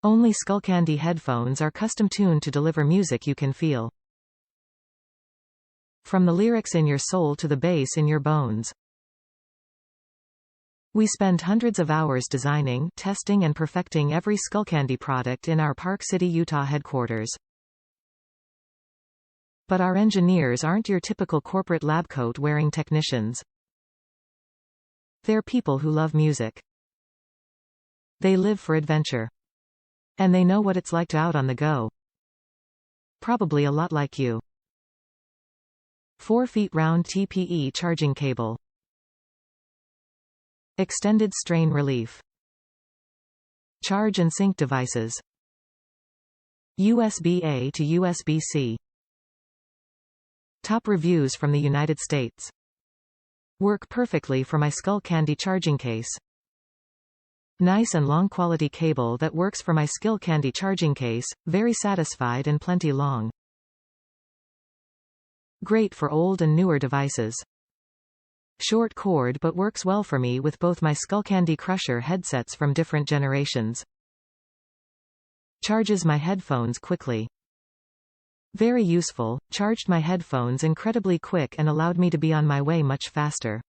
Only Skullcandy headphones are custom-tuned to deliver music you can feel. From the lyrics in your soul to the bass in your bones. We spend hundreds of hours designing, testing and perfecting every Skullcandy product in our Park City, Utah headquarters. But our engineers aren't your typical corporate lab coat-wearing technicians. They're people who love music. They live for adventure. And they know what it's like to out on the go. Probably a lot like you. 4 feet round TPE charging cable. Extended strain relief. Charge and sync devices. USB-A to USB-C. Top reviews from the United States. Work perfectly for my Skullcandy charging case. Nice and long quality cable that works for my Skullcandy charging case, very satisfied and plenty long. Great for old and newer devices. Short cord but works well for me with both my Skullcandy Crusher headsets from different generations. Charges my headphones quickly. Very useful, charged my headphones incredibly quick and allowed me to be on my way much faster.